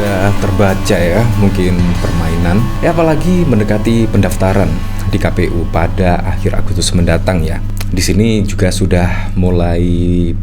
sudah terbaca ya, mungkin permainan. Apalagi mendekati pendaftaran di KPU pada akhir Agustus mendatang ya. Di sini juga sudah mulai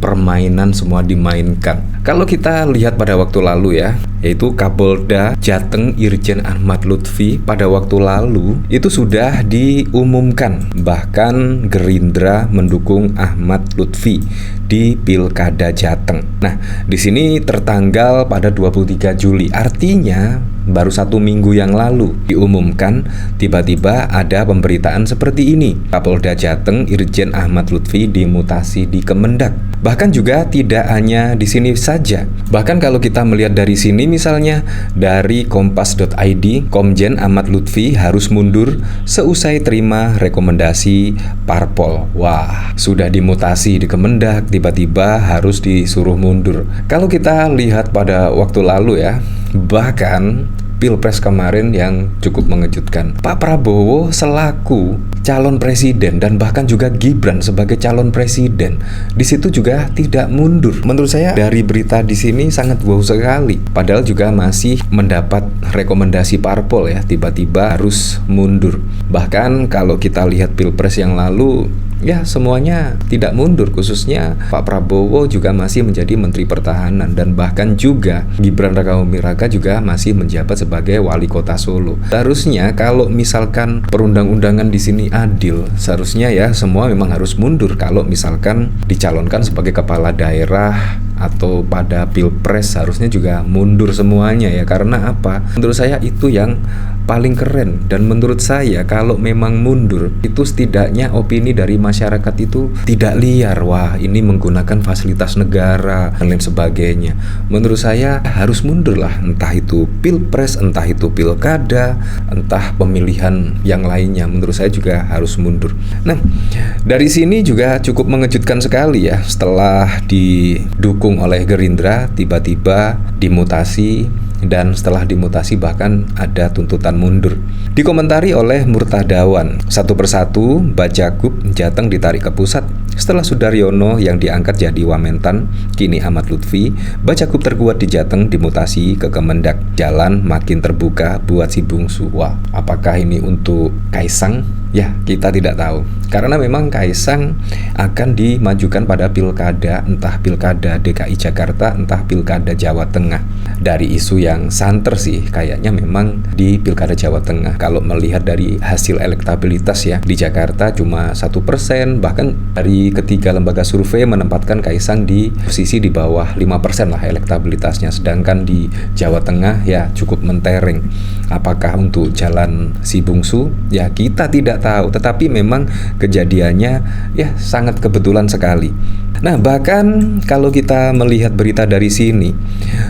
permainan semua dimainkan. Kalau kita lihat pada waktu lalu ya, yaitu Kapolda Jateng Irjen Ahmad Lutfi pada waktu lalu itu sudah diumumkan, bahkan Gerindra mendukung Ahmad Lutfi di Pilkada Jateng. Nah, di sini tertanggal pada 23 Juli. Artinya baru 1 minggu yang lalu diumumkan, tiba-tiba ada pemberitaan seperti ini. Kapolda Jateng Irjen Ahmad Lutfi dimutasi di Kemendak. Bahkan juga tidak hanya di sini saja. Bahkan kalau kita melihat dari sini misalnya dari kompas.id, Komjen Ahmad Lutfi harus mundur seusai terima rekomendasi parpol. Wah, sudah dimutasi di Kemendak, tiba-tiba harus disuruh mundur. Kalau kita lihat pada waktu lalu ya, bahkan Pilpres kemarin yang cukup mengejutkan. Pak Prabowo selaku calon presiden dan bahkan juga Gibran sebagai calon presiden di situ juga tidak mundur. Menurut saya dari berita di sini sangat wow sekali. Padahal juga masih mendapat rekomendasi parpol ya, tiba-tiba harus mundur. Bahkan kalau kita lihat Pilpres yang lalu ya semuanya tidak mundur, khususnya Pak Prabowo juga masih menjadi Menteri Pertahanan dan bahkan juga Gibran Rakabuming Raka juga masih menjabat sebagai Wali Kota Solo. Seharusnya kalau misalkan perundang-undangan di sini adil, seharusnya ya semua memang harus mundur kalau misalkan dicalonkan sebagai kepala daerah atau pada Pilpres harusnya juga mundur semuanya ya. Karena apa? Menurut saya itu yang paling keren. Dan menurut saya kalau memang mundur itu setidaknya opini dari masyarakat itu tidak liar, wah ini menggunakan fasilitas negara dan lain sebagainya. Menurut saya harus mundur lah, entah itu Pilpres, entah itu Pilkada, entah pemilihan yang lainnya. Menurut saya juga harus mundur. Nah, dari sini juga cukup mengejutkan sekali ya, setelah didukung oleh Gerindra tiba-tiba dimutasi, dan setelah dimutasi bahkan ada tuntutan mundur. Dikomentari oleh Murtadawan, satu persatu Bacagub Jateng ditarik ke pusat. Setelah Sudaryono yang diangkat jadi Wamentan, kini Ahmad Lutfi, Bacagub terkuat di Jateng dimutasi ke Kemendak. Jalan makin terbuka buat si bungsu. Wah, apakah ini untuk Kaisang? Ya, kita tidak tahu. Karena memang Kaisang akan dimajukan pada pilkada, entah pilkada DKI Jakarta, entah pilkada Jawa Tengah. Dari isu yang santer sih, kayaknya memang di pilkada Jawa Tengah. Kalau melihat dari hasil elektabilitas ya, di Jakarta cuma 1%, bahkan dari ketiga lembaga survei menempatkan Kaisang di posisi di bawah 5% lah elektabilitasnya. Sedangkan di Jawa Tengah ya cukup mentereng. Apakah untuk jalan si bungsu? Ya kita tidak tahu, tetapi memang kejadiannya ya sangat kebetulan sekali. Nah, bahkan kalau kita melihat berita dari sini,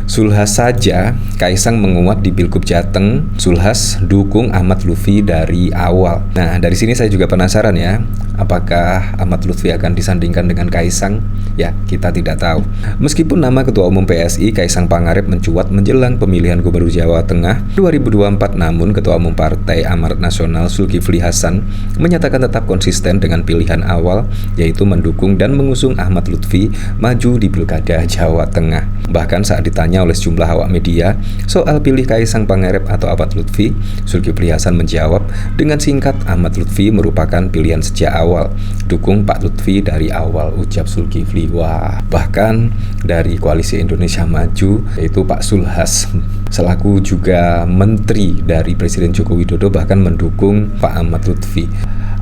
Sulhas saja Kaisang menguat di Pilgub Jateng. Sulhas dukung Ahmad Lutfi dari awal. Nah, dari sini saya juga penasaran ya, apakah Ahmad Lutfi akan disandingkan dengan Kaisang? Ya, kita tidak tahu. Meskipun nama Ketua Umum PSI Kaisang Pangarep mencuat menjelang pemilihan Gubernur Jawa Tengah 2024, namun Ketua Umum Partai Amanat Nasional Zulkifli Hasan menyatakan tetap konsisten dengan pilihan awal, yaitu mendukung dan mengusung Ahmad Lutfi maju di Pilkada Jawa Tengah. Bahkan saat ditanya oleh sejumlah awak media soal pilih Kaisang Pangarep atau Ahmad Lutfi, Zulkifli Hasan menjawab dengan singkat, Ahmad Lutfi merupakan pilihan sejak awal. Dukung Pak Lutfi dari awal, ucap Zulkifli. Wah, bahkan dari Koalisi Indonesia Maju, yaitu Pak Sulhas selaku juga menteri dari Presiden Joko Widodo bahkan mendukung Pak Ahmad Lutfi.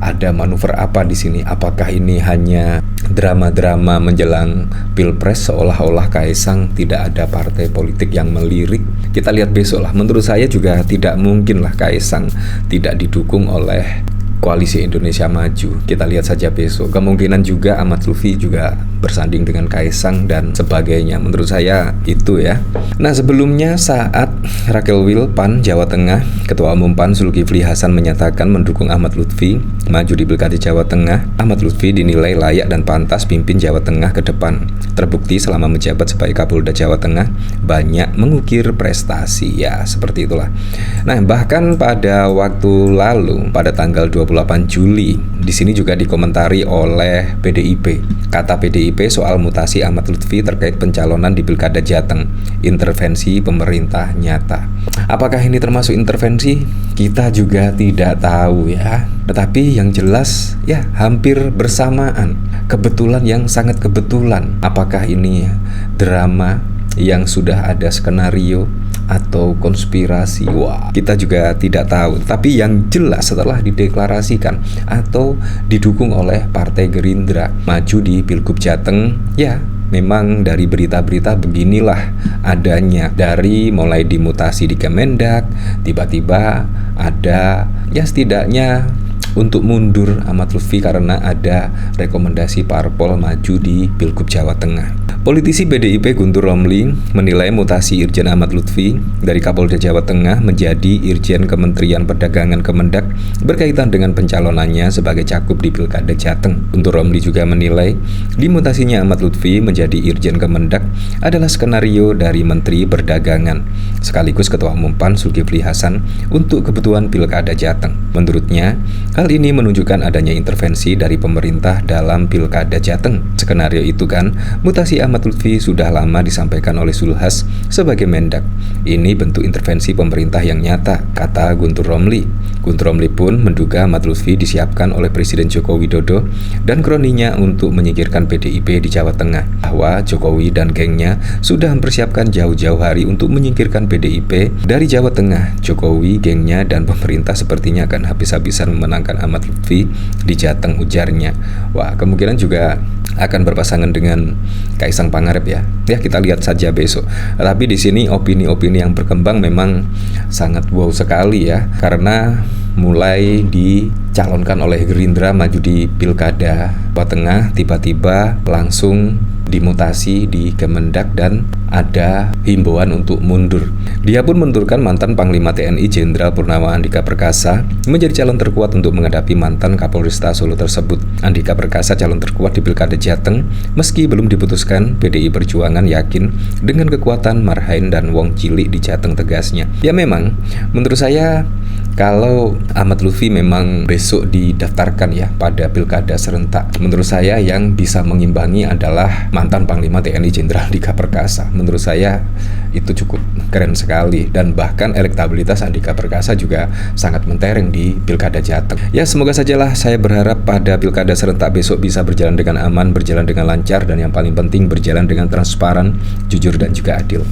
Ada manuver apa di sini? Apakah ini hanya drama-drama menjelang Pilpres seolah-olah Kaisang tidak ada partai politik yang melirik? Kita lihat besok lah. Menurut saya juga tidak mungkin lah Kaisang tidak didukung oleh Koalisi Indonesia Maju. Kita lihat saja besok. Kemungkinan juga Ahmad Lutfi juga bersanding dengan Kaisang dan sebagainya. Menurut saya itu ya. Nah, sebelumnya saat Rakelwil PAN Jawa Tengah, Ketua Umum PAN Zulkifli Hasan menyatakan mendukung Ahmad Lutfi maju di Pilkada Jawa Tengah. Ahmad Lutfi dinilai layak dan pantas pimpin Jawa Tengah ke depan. Terbukti selama menjabat sebagai Kapolda Jawa Tengah banyak mengukir prestasi. Ya, seperti itulah. Nah, bahkan pada waktu lalu pada tanggal 20 28 Juli. Di sini juga dikomentari oleh PDIP. Kata PDIP soal mutasi Ahmad Lutfi terkait pencalonan di Pilkada Jateng. Intervensi pemerintah nyata. Apakah ini termasuk intervensi? Kita juga tidak tahu ya. Tetapi yang jelas ya hampir bersamaan. Kebetulan yang sangat kebetulan. Apakah ini drama yang sudah ada skenario atau konspirasi? Wah, kita juga tidak tahu. Tapi yang jelas setelah dideklarasikan atau didukung oleh Partai Gerindra maju di Pilgub Jateng, ya memang dari berita-berita beginilah adanya. Dari mulai dimutasi di Kemendak, tiba-tiba ada ya setidaknya untuk mundur Ahmad Lutfi karena ada rekomendasi parpol maju di Pilgub Jawa Tengah. Politisi PDIP Guntur Romli menilai mutasi Irjen Ahmad Lutfi dari Kapolda Jawa Tengah menjadi Irjen Kementerian Perdagangan Kemendak berkaitan dengan pencalonannya sebagai cagup di Pilkada Jateng. Guntur Romli juga menilai dimutasinya Ahmad Lutfi menjadi Irjen Kemendak adalah skenario dari Menteri Perdagangan sekaligus Ketua Umum PAN Zulkifli Hasan untuk kebutuhan Pilkada Jateng. Menurutnya, hal ini menunjukkan adanya intervensi dari pemerintah dalam Pilkada Jateng. Skenario itu kan, mutasi Ahmad Lutfi sudah lama disampaikan oleh Zulhas sebagai Mendak. Ini bentuk intervensi pemerintah yang nyata, kata Guntur Romli. Guntur Romli pun menduga Ahmad Lutfi disiapkan oleh Presiden Joko Widodo dan kroninya untuk menyingkirkan PDIP di Jawa Tengah. Bahwa Jokowi dan gengnya sudah mempersiapkan jauh-jauh hari untuk menyingkirkan PDIP dari Jawa Tengah. Jokowi, gengnya, dan pemerintah sepertinya akan habis-habisan memenangkan Ahmad Lutfi di Jateng, ujarnya. Wah, kemungkinan juga akan berpasangan dengan Kaisang Pangarep ya. Ya, kita lihat saja besok. Tapi di sini opini-opini yang berkembang memang sangat wow sekali ya, karena mulai dicalonkan oleh Gerindra maju di Pilkada Jawa Tengah, tiba-tiba langsung dimutasi di Kemendak dan ada himbauan untuk mundur. Dia pun menurunkan mantan Panglima TNI Jenderal Purnama Andika Perkasa menjadi calon terkuat untuk menghadapi mantan Kapolresta Solo tersebut. Andika Perkasa calon terkuat di Pilkada Jateng meski belum diputuskan. PDI Perjuangan yakin dengan kekuatan Marhain dan Wong Cilik di Jateng, tegasnya. Ya memang menurut saya kalau Ahmad Lutfi memang besok didaftarkan ya pada Pilkada serentak, menurut saya yang bisa mengimbangi adalah mantan Panglima TNI Jenderal Andika Perkasa. Menurut saya itu cukup keren sekali, dan bahkan elektabilitas Andika Perkasa juga sangat mentereng di Pilkada Jateng. Ya semoga sajalah, saya berharap pada Pilkada serentak besok bisa berjalan dengan aman, berjalan dengan lancar, dan yang paling penting berjalan dengan transparan, jujur, dan juga adil.